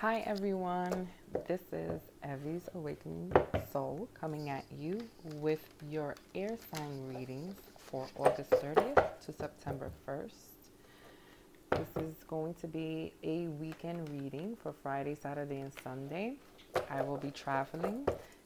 Hi everyone, this is Evie's Awakening Soul coming at you with your air sign readings for August 30th to September 1st. This is going to be a weekend reading for Friday, Saturday, and Sunday. I will be traveling,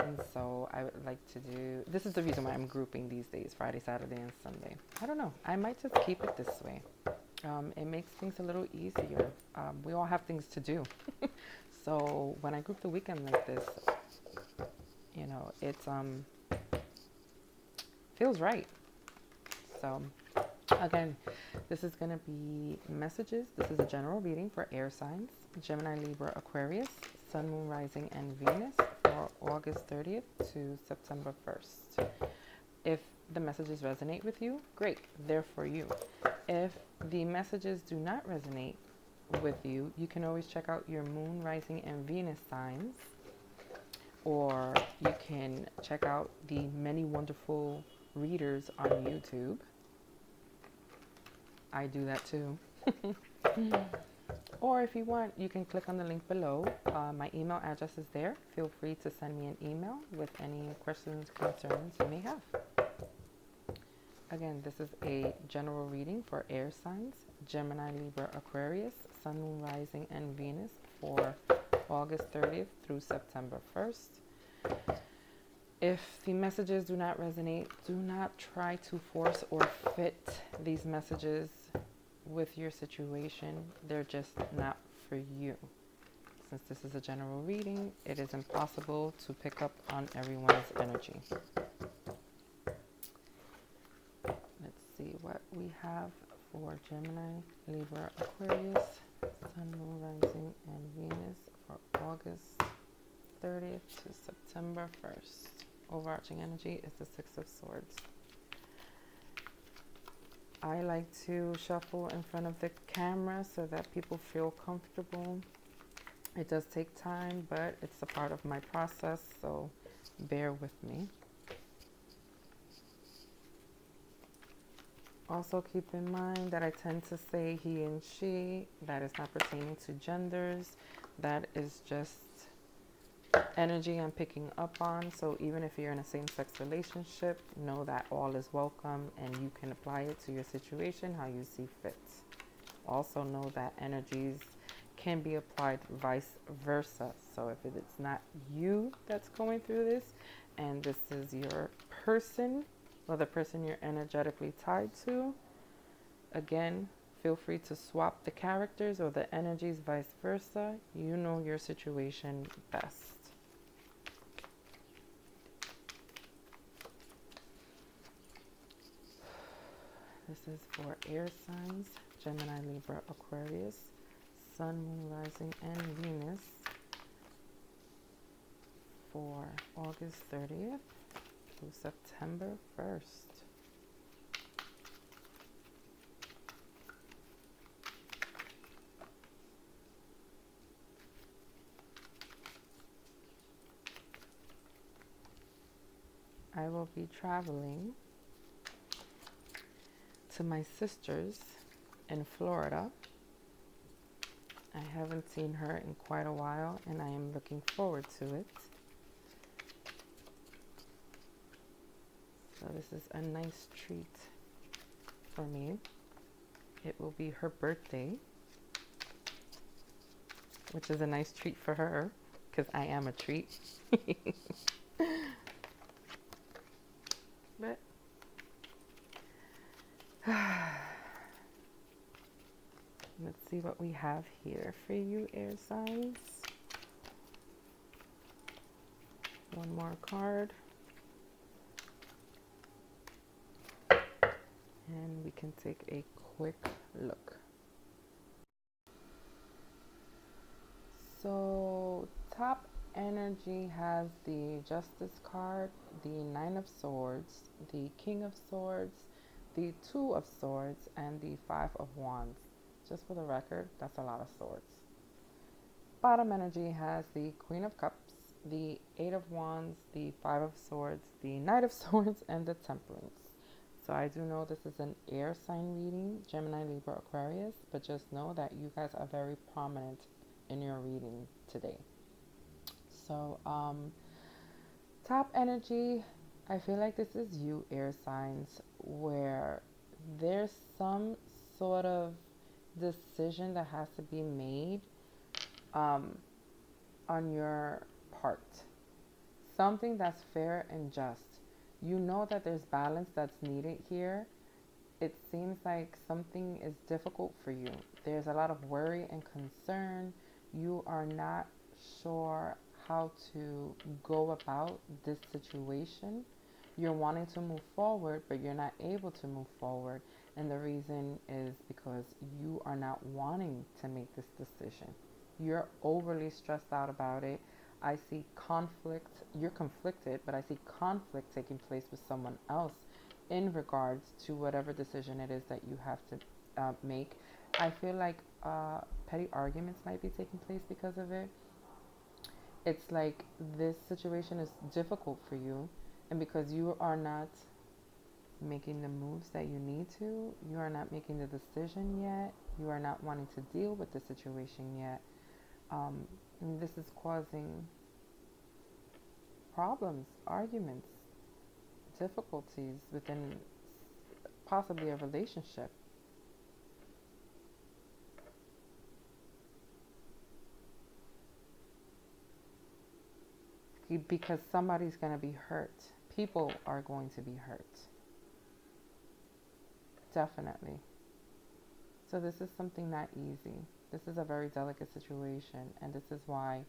and so I would like to do, this is the reason why I'm grouping these days, Friday, Saturday, and Sunday. I don't know, I might just keep it this way. It makes things a little easier. We all have things to do. So when I group the weekend like this, it feels right. So again, this is going to be messages. This is a general reading for air signs, Gemini, Libra, Aquarius, Sun, Moon, Rising, and Venus for August 30th to September 1st. If the messages resonate with you, great, they're for you. If the messages do not resonate with you, you can always check out your Moon, Rising, and Venus signs, or you can check out the many wonderful readers on YouTube. I do that too. Or if you want, you can click on the link below. My email address is there. Feel free to send me an email with any questions, concerns you may have. Again, this is a general reading for air signs, Gemini, Libra, Aquarius, Sun, Moon, Rising, and Venus for August 30th through September 1st. If the messages do not resonate, do not try to force or fit these messages with your situation. They're just not for you. Since this is a general reading, it is impossible to pick up on everyone's energy. See what we have for Gemini, Libra, Aquarius, Sun, Moon, Rising, and Venus for August 30th to September 1st. Overarching energy is the Six of Swords. I like to shuffle in front of the camera so that people feel comfortable. It does take time, but it's a part of my process, so bear with me. Also keep in mind that I tend to say he and she. That is not pertaining to genders. That is just energy I'm picking up on. So even if you're in a same-sex relationship, know that all is welcome and you can apply it to your situation how you see fit. Also know that energies can be applied vice versa. So if it's not you that's going through this and this is your person, or the person you're energetically tied to, again, feel free to swap the characters or the energies vice versa. You know your situation best. This is for air signs, Gemini, Libra, Aquarius, Sun, Moon, Rising, and Venus for August 30th through September 1st. I will be traveling to my sister's in Florida. I haven't seen her in quite a while and I am looking forward to it. So this is a nice treat for me. It will be her birthday, which is a nice treat for her because I am a treat. But let's see what we have here for you, air signs. One more card. And we can take a quick look. So top energy has the Justice card, the Nine of Swords, the King of Swords, the Two of Swords, and the Five of Wands. Just for the record, that's a lot of swords. Bottom energy has the Queen of Cups, the Eight of Wands, the Five of Swords, the Knight of Swords, and the Temperance. So I do know this is an air sign reading, Gemini, Libra, Aquarius, but just know that you guys are very prominent in your reading today. So, top energy, I feel like this is you, air signs, where there's some sort of decision that has to be made um, on your part. Something that's fair and just. You know that there's balance that's needed here. It seems like something is difficult for you. There's a lot of worry and concern. You are not sure how to go about this situation. You're wanting to move forward, but you're not able to move forward. And the reason is because you are not wanting to make this decision. You're overly stressed out about it. I see conflict. You're conflicted, but I see conflict taking place with someone else in regards to whatever decision it is that you have to make. I feel like petty arguments might be taking place because of it. It's like this situation is difficult for you, and because you are not making the moves that you need to, you are not making the decision yet, you are not wanting to deal with the situation yet. And this is causing problems, arguments, difficulties within possibly a relationship. Because somebody's going to be hurt. People are going to be hurt. Definitely. So this is something not easy. This is a very delicate situation. And this is why,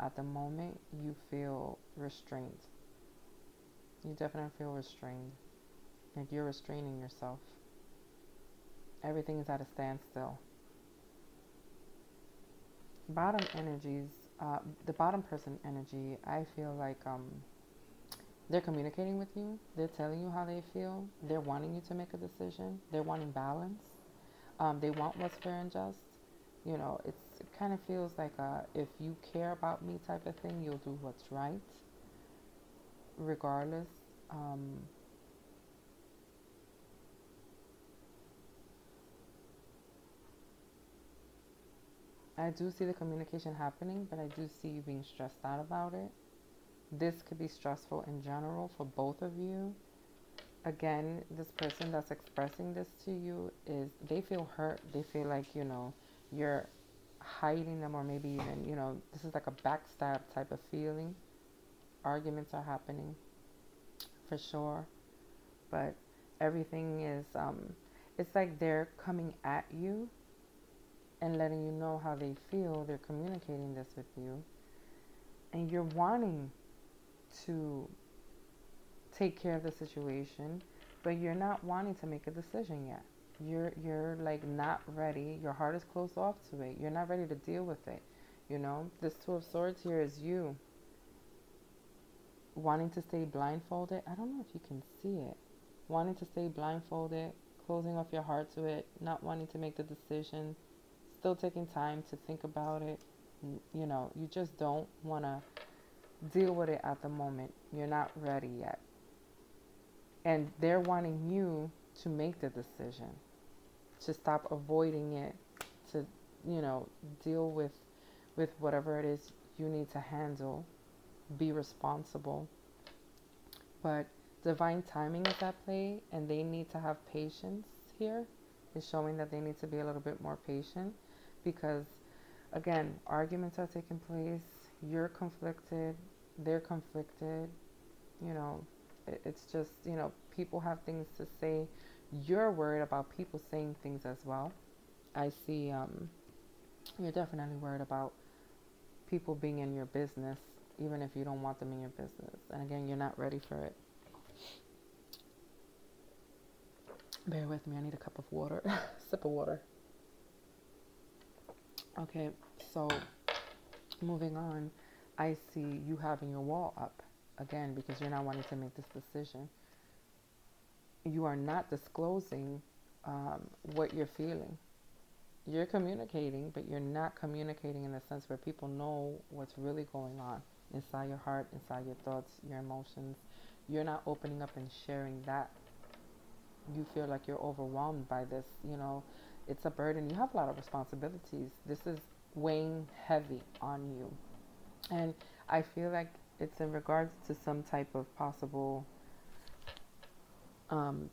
at the moment you feel restrained. You definitely feel restrained. Like you're restraining yourself. Everything is at a standstill. Bottom energies, the bottom person energy, I feel like they're communicating with you. They're telling you how they feel. They're wanting you to make a decision. They're wanting balance. They want what's fair and just. It kind of feels like if you care about me type of thing, you'll do what's right, regardless. I do see the communication happening, but I do see you being stressed out about it. This could be stressful in general for both of you. Again, this person that's expressing this to you they feel hurt. They feel like, you're hiding them, or maybe even, this is like a backstab type of feeling. Arguments are happening for sure, but everything is, it's like they're coming at you and letting you know how they feel. They're communicating this with you, and you're wanting to take care of the situation, but you're not wanting to make a decision yet. You're like not ready. Your heart is closed off to it. You're not ready to deal with it. This Two of Swords here is you wanting to stay blindfolded. I don't know if you can see it. Wanting to stay blindfolded, closing off your heart to it, not wanting to make the decision, still taking time to think about it. You just don't want to deal with it at the moment. You're not ready yet. And they're wanting you to make the decision, to stop avoiding it, to, deal with whatever it is you need to handle, be responsible. But divine timing is at play, and they need to have patience here. Is showing that they need to be a little bit more patient because, again, arguments are taking place. You're conflicted. They're conflicted. It's just, people have things to say. You're worried about people saying things as well. I see you're definitely worried about people being in your business, even if you don't want them in your business. And again, you're not ready for it. Bear with me. I need a cup of water. Sip of water. Okay, so moving on, I see you having your wall up again because you're not wanting to make this decision. You are not disclosing what you're feeling. You're communicating, but you're not communicating in the sense where people know what's really going on inside your heart, inside your thoughts, your emotions. You're not opening up and sharing that. You feel like you're overwhelmed by this. It's a burden. You have a lot of responsibilities. This is weighing heavy on you. And I feel like it's in regards to some type of possible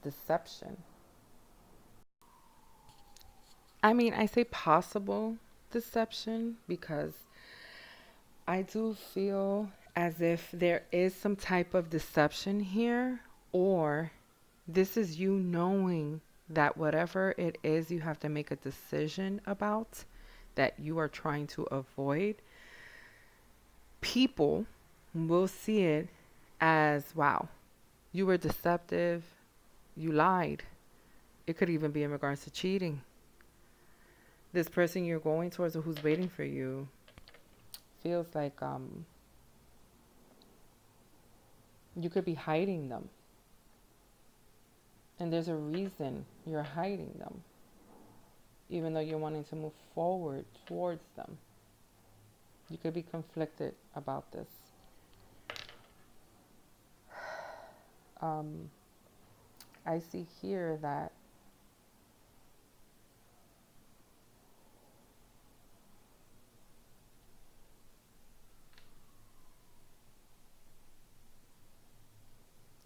deception. I mean, I say possible deception because I do feel as if there is some type of deception here, or this is you knowing that whatever it is you have to make a decision about that you are trying to avoid, people will see it as wow, you were deceptive, you lied. It could even be in regards to cheating. This person you're going towards or who's waiting for you feels like you could be hiding them. And there's a reason you're hiding them, even though you're wanting to move forward towards them. You could be conflicted about this. Um, I see here that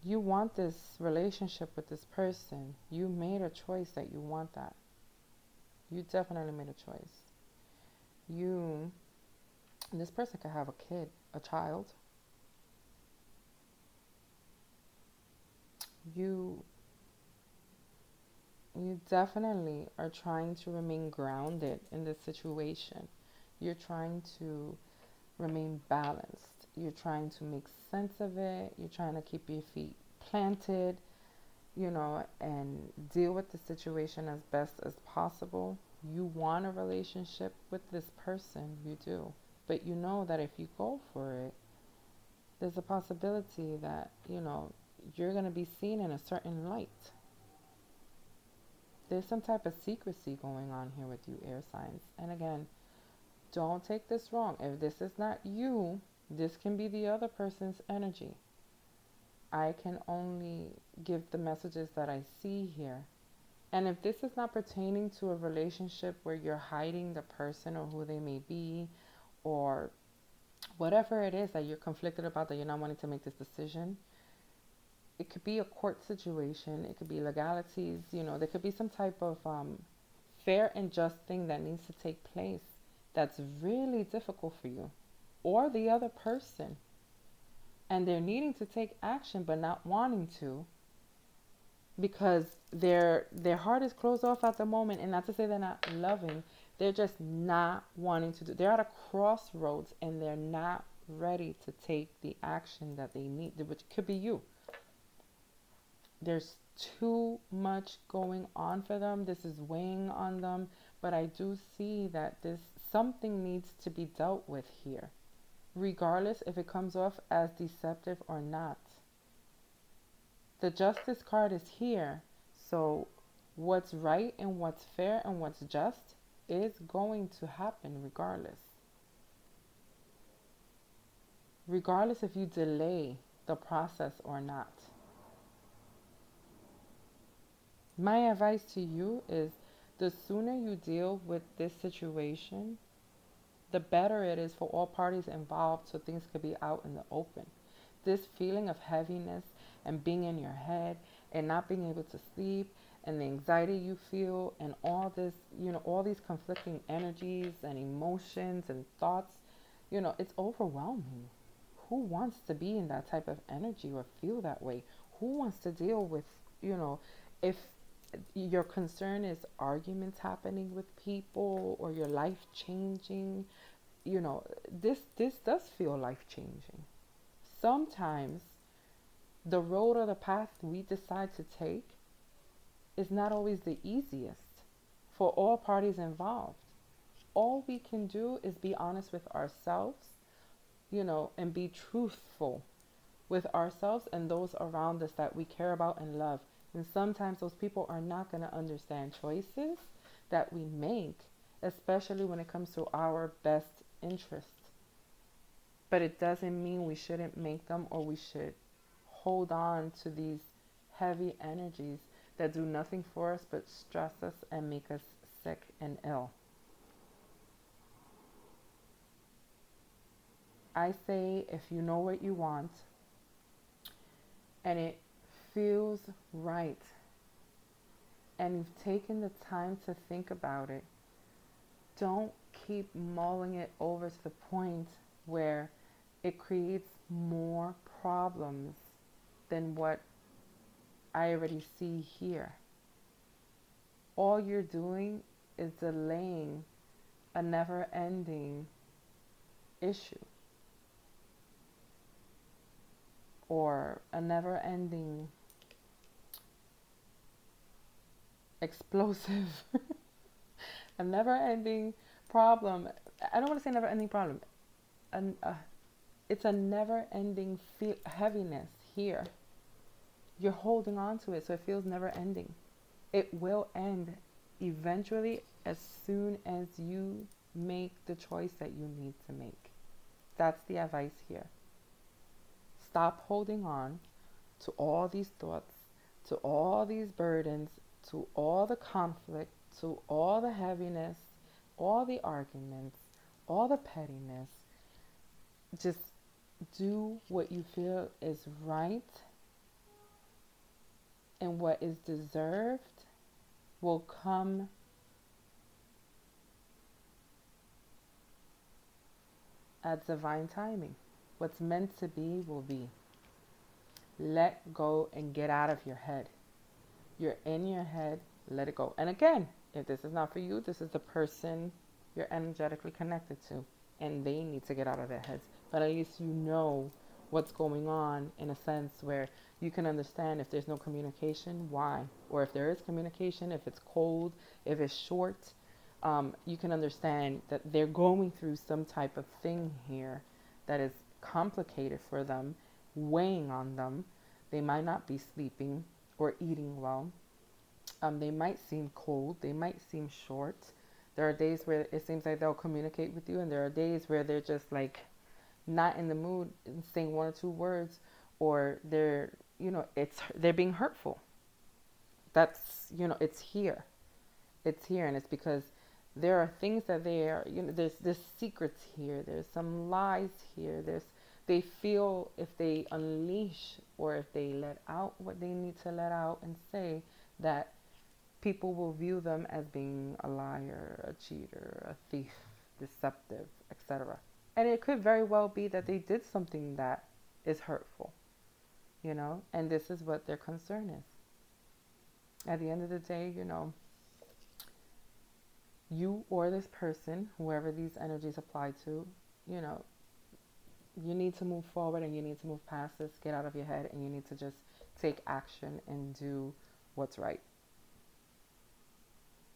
you want this relationship with this person. You made a choice that you want that. You definitely made a choice. You, this person could have a kid, a child. You you definitely are trying to remain grounded in this situation. You're trying to remain balanced. You're trying to make sense of it. You're trying to keep your feet planted, and deal with the situation as best as possible. You want a relationship with this person, you do. But you know that if you go for it, there's a possibility that, you're going to be seen in a certain light. There's some type of secrecy going on here with you, air signs. And again, don't take this wrong. If this is not you, this can be the other person's energy. I can only give the messages that I see here. And if this is not pertaining to a relationship where you're hiding the person or who they may be, or whatever it is that you're conflicted about, that you're not wanting to make this decision, it could be a court situation, it could be legalities, there could be some type of fair and just thing that needs to take place that's really difficult for you or the other person. And they're needing to take action but not wanting to because their heart is closed off at the moment. And not to say they're not loving, they're just not wanting to do. They're at a crossroads and they're not ready to take the action that they need, which could be you. There's too much going on for them. This is weighing on them, but I do see that this something needs to be dealt with here, regardless if it comes off as deceptive or not. The Justice card is here, so what's right and what's fair and what's just is going to happen regardless if you delay the process or not. My advice to you is the sooner you deal with this situation, the better it is for all parties involved so things could be out in the open. This feeling of heaviness and being in your head and not being able to sleep and the anxiety you feel and all this, all these conflicting energies and emotions and thoughts, it's overwhelming. Who wants to be in that type of energy or feel that way? Who wants to deal with, if your concern is arguments happening with people or your life changing, this does feel life changing. Sometimes the road or the path we decide to take is not always the easiest for all parties involved. All we can do is be honest with ourselves, and be truthful with ourselves and those around us that we care about and love. And sometimes those people are not going to understand choices that we make, especially when it comes to our best interest. But it doesn't mean we shouldn't make them or we should hold on to these heavy energies that do nothing for us but stress us and make us sick and ill. I say if you know what you want and it feels right and you've taken the time to think about it, don't keep mulling it over to the point where it creates more problems than what I already see here. All you're doing is delaying a never ending issue or a never ending explosive, a never ending problem. I don't want to say never ending problem. An, it's a never ending heaviness here. You're holding on to it, so it feels never ending. It will end eventually as soon as you make the choice that you need to make. That's the advice here. Stop holding on to all these thoughts, to all these burdens, to all the conflict, to all the heaviness, all the arguments, all the pettiness. Just do what you feel is right, and what is deserved will come at divine timing. What's meant to be will be. Let go and get out of your head. You're in your head, let it go. And again, if this is not for you, this is the person you're energetically connected to, and they need to get out of their heads. But at least you know what's going on, in a sense where you can understand if there's no communication, why, or if there is communication, if it's cold, if it's short. You can understand that they're going through some type of thing here that is complicated for them, weighing on them. They might not be sleeping or eating well. They might seem cold. They might seem short. There are days where it seems like they'll communicate with you, and there are days where they're just like not in the mood and saying one or two words, or they're being hurtful. That's, it's here. It's here, and it's because there are things that there's secrets here. There's some lies here. They feel if they unleash or if they let out what they need to let out and say, that people will view them as being a liar, a cheater, a thief, deceptive, etc. And it could very well be that they did something that is hurtful, and this is what their concern is. At the end of the day, you or this person, whoever these energies apply to, you need to move forward and you need to move past this, get out of your head, and you need to just take action and do what's right.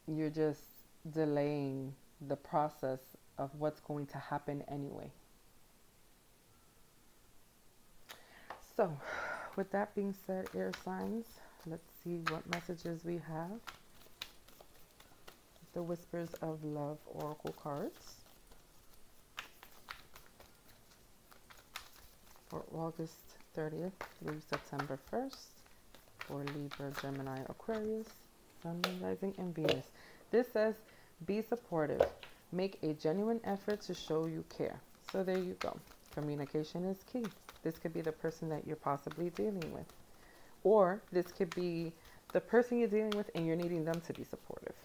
You're just delaying the process of what's going to happen anyway. So, with that being said, air signs, let's see what messages we have. The Whispers of Love Oracle cards for August 30th through September 1st for Libra, Gemini, Aquarius, Sun, Rising, and Venus. This says, be supportive. Make a genuine effort to show you care. So there you go. Communication is key. This could be the person that you're possibly dealing with. Or this could be the person you're dealing with and you're needing them to be supportive.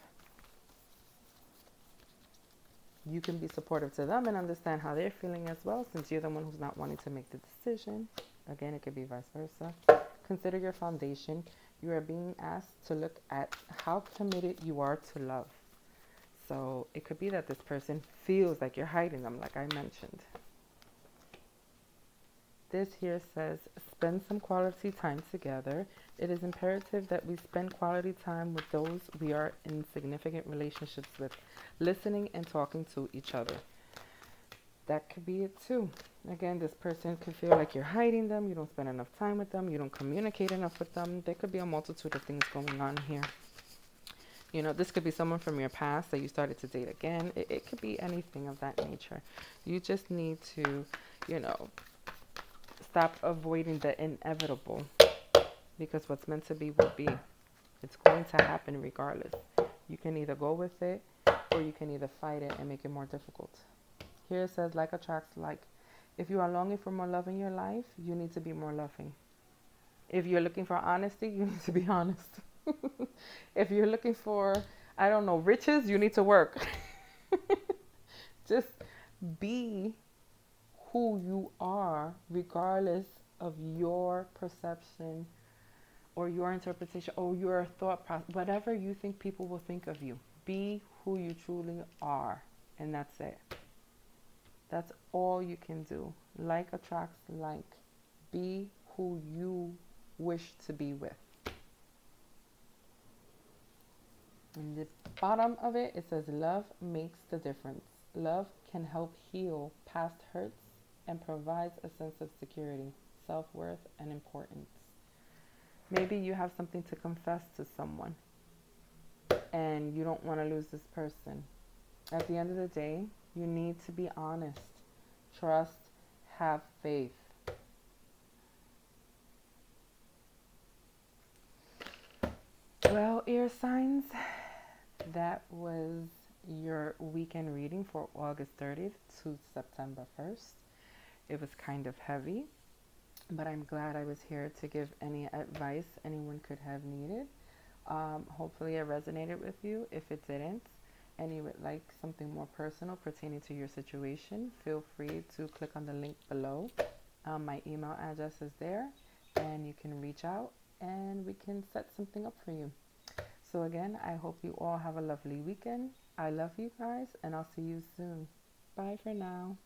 You can be supportive to them and understand how they're feeling as well, since you're the one who's not wanting to make the decision. Again, it could be vice versa. Consider your foundation. You are being asked to look at how committed you are to love. So it could be that this person feels like you're hiding them, like I mentioned. This here says, spend some quality time together. It is imperative that we spend quality time with those we are in significant relationships with, listening and talking to each other. That could be it too. Again, this person could feel like you're hiding them, you don't spend enough time with them, you don't communicate enough with them. There could be a multitude of things going on here. This could be someone from your past that you started to date again. It could be anything of that nature. You just need to, stop avoiding the inevitable, because what's meant to be will be. It's going to happen regardless. You can either go with it or you can either fight it and make it more difficult. Here it says, like attracts like. If you are longing for more love in your life, you need to be more loving. If you're looking for honesty, you need to be honest. If you're looking for, I don't know, riches, you need to work. Just be who you are, regardless of your perception or your interpretation or your thought process, whatever you think people will think of you. Be who you truly are, and that's it. That's all you can do. Like attracts like. Be who you wish to be with. And the bottom of it, it says, love makes the difference. Love can help heal past hurts and provides a sense of security, self-worth, and importance. Maybe you have something to confess to someone and you don't want to lose this person. At the end of the day, you need to be honest, trust, have faith. Well, air signs, that was your weekend reading for August 30th to September 1st. It was kind of heavy, but I'm glad I was here to give any advice anyone could have needed. Hopefully it resonated with you. If it didn't, and you would like something more personal pertaining to your situation, feel free to click on the link below. My email address is there, and you can reach out and we can set something up for you. So again, I hope you all have a lovely weekend. I love you guys, and I'll see you soon. Bye for now.